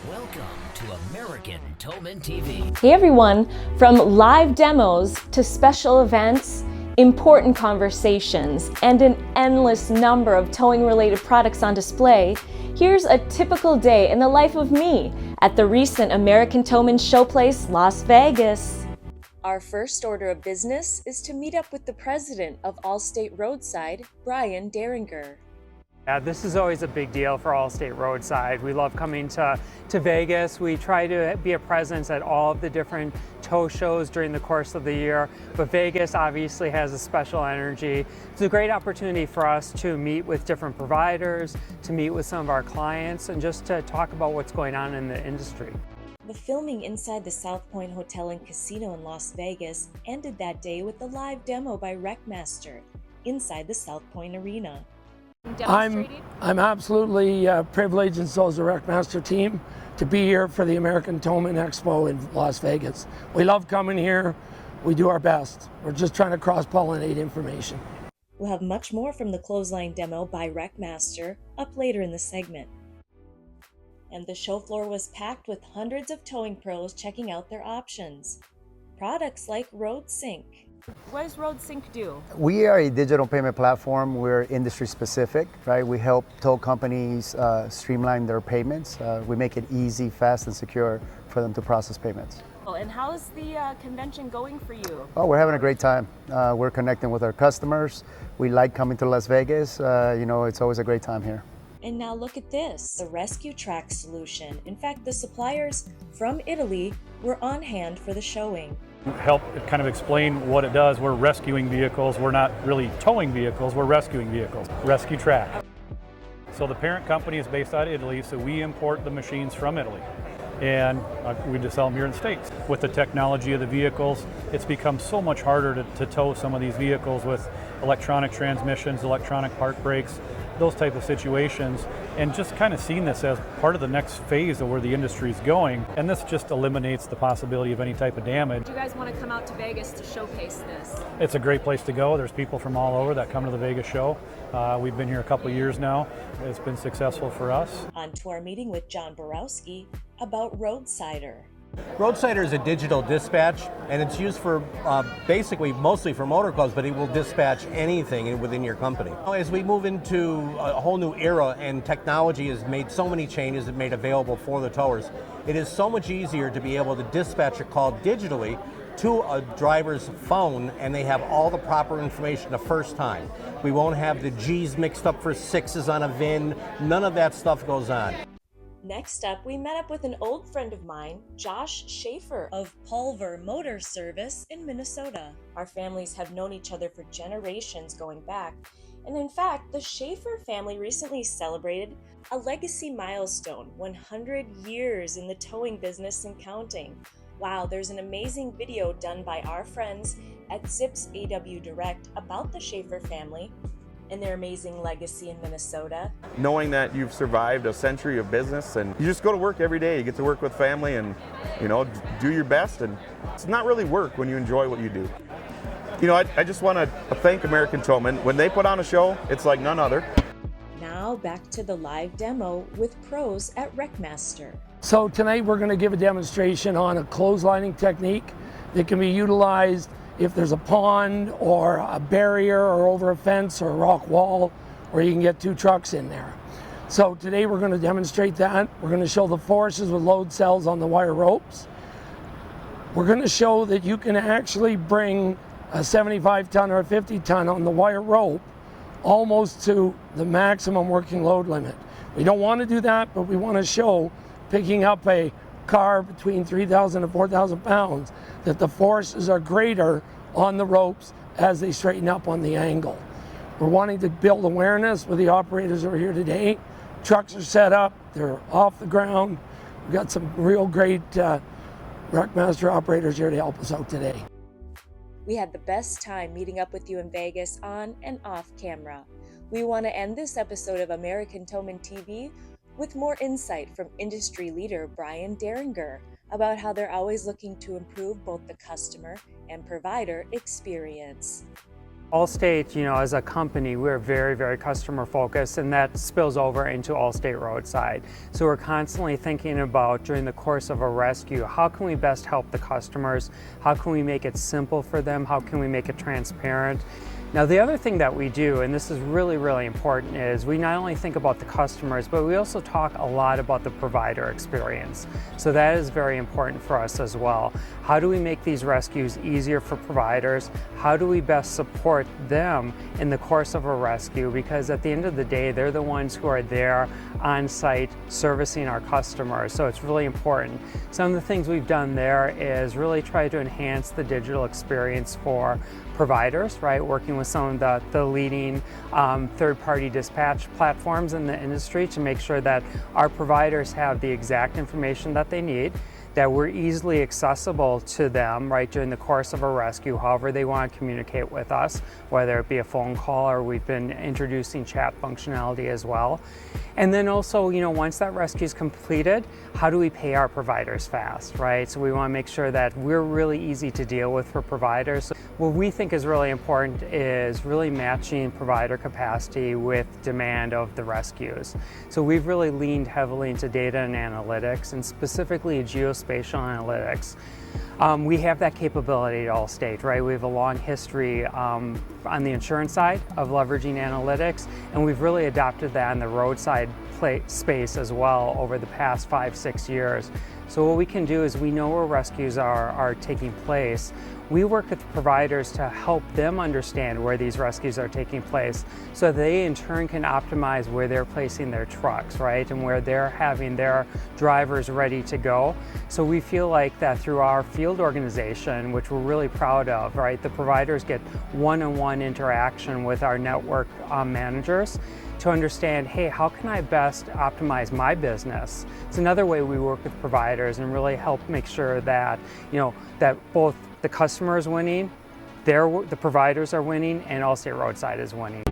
Welcome to American Towman TV. Hey everyone, from live demos to special events, important conversations, and an endless number of towing-related products on display, here's a typical day in the life of me at the recent American Towman ShowPlace, Las Vegas. Our first order of business is to meet up with the president of Allstate Roadside, Brian Dieringer. This is always a big deal for Allstate Roadside. We love coming to Vegas. We try to be a presence at all of the different tow shows during the course of the year, but Vegas obviously has a special energy. It's a great opportunity for us to meet with different providers, to meet with some of our clients, and just to talk about what's going on in the industry. The filming inside the South Point Hotel and Casino in Las Vegas ended that day with a live demo by WreckMaster inside the South Point Arena. I'm absolutely privileged, and so is the WreckMaster team, to be here for the American Towman Expo in Las Vegas. We love coming here. We do our best. We're just trying to cross-pollinate information. We'll have much more from the clothesline demo by WreckMaster up later in the segment. And the show floor was packed with hundreds of towing pros checking out their options. Products like RoadSync. What does RoadSync do? We are a digital payment platform. We're industry specific, right? We help tow companies streamline their payments. We make it easy, fast, and secure for them to process payments. And how's the convention going for you? Oh, we're having a great time. We're connecting with our customers. We like coming to Las Vegas. It's always a great time here. And now look at this, the Rescue Track solution. In fact, the suppliers from Italy were on hand for the showing. Help kind of explain what it does. We're rescuing vehicles. We're not really towing vehicles, we're rescuing vehicles. Rescue Track. So the parent company is based out of Italy, so we import the machines from Italy. And we just sell them here in the States. With the technology of the vehicles, it's become so much harder to tow some of these vehicles with electronic transmissions, electronic park brakes, those type of situations, and just kind of seeing this as part of the next phase of where the industry is going. And this just eliminates the possibility of any type of damage. Do you guys want to come out to Vegas to showcase this? It's a great place to go. There's people from all over that come to the Vegas show. We've been here a couple years now. It's been successful for us. On to our meeting with John Borowski about Roadsider. Roadsider is a digital dispatch, and it's used for basically mostly for motor clubs, but it will dispatch anything within your company. As we move into a whole new era and technology has made so many changes and made available for the towers, it is so much easier to be able to dispatch a call digitally to a driver's phone, and they have all the proper information the first time. We won't have the G's mixed up for sixes on a VIN. None of that stuff goes on. Next up, we met up with an old friend of mine, Josh Schafer of Pulver Motor Service in Minnesota. Our families have known each other for generations going back, and in fact, the Schafer family recently celebrated a legacy milestone, 100 years in the towing business and counting. Wow, there's an amazing video done by our friends at Zips AW Direct about the Schafer family and their amazing legacy in Minnesota. Knowing that you've survived a century of business and you just go to work every day, you get to work with family and, do your best, and it's not really work when you enjoy what you do. I just want to thank American Towman. When they put on a show, it's like none other. Now back to the live demo with pros at WreckMaster. So tonight we're going to give a demonstration on a clotheslining technique that can be utilized if there's a pond or a barrier or over a fence or a rock wall where you can get two trucks in there. So today we're going to demonstrate that. We're going to show the forces with load cells on the wire ropes. We're going to show that you can actually bring a 75 ton or a 50 ton on the wire rope almost to the maximum working load limit. We don't want to do that, but we want to show picking up a car between 3,000 and 4,000 pounds that the forces are greater on the ropes as they straighten up on the angle. We're wanting to build awareness with the operators who are here today. Trucks are set up, they're off the ground. We've got some real great WreckMaster operators here to help us out today. We had the best time meeting up with you in Vegas on and off camera. We want to end this episode of American Towman TV with more insight from industry leader Brian Dieringer about how they're always looking to improve both the customer and provider experience. Allstate, as a company, we're very, very customer focused, and that spills over into Allstate Roadside. So we're constantly thinking about, during the course of a rescue, how can we best help the customers? How can we make it simple for them? How can we make it transparent? Now, the other thing that we do, and this is really, really important, is we not only think about the customers, but we also talk a lot about the provider experience. So that is very important for us as well. How do we make these rescues easier for providers? How do we best support them in the course of a rescue? Because at the end of the day, they're the ones who are there on site servicing our customers. So it's really important. Some of the things we've done there is really try to enhance the digital experience for providers, right? Working with some of the leading third-party dispatch platforms in the industry to make sure that our providers have the exact information that they need, that we're easily accessible to them, right, during the course of a rescue, however they want to communicate with us, whether it be a phone call or we've been introducing chat functionality as well. And then also, once that rescue is completed, how do we pay our providers fast, right? So we want to make sure that we're really easy to deal with for providers. So what we think is really important is really matching provider capacity with demand of the rescues. So we've really leaned heavily into data and analytics, and specifically geospatial analytics. We have that capability at Allstate, right? We have a long history on the insurance side of leveraging analytics, and we've really adopted that in the roadside space as well over the past 5-6 years. So what we can do is we know where rescues are taking place. We work with providers to help them understand where these rescues are taking place so they in turn can optimize where they're placing their trucks, right? And where they're having their drivers ready to go. So we feel like that through our field organization, which we're really proud of, right? The providers get one-on-one interaction with our network managers to understand, hey, how can I best optimize my business? It's another way we work with providers and really help make sure that, that both the customer is winning, the providers are winning, and Allstate Roadside is winning.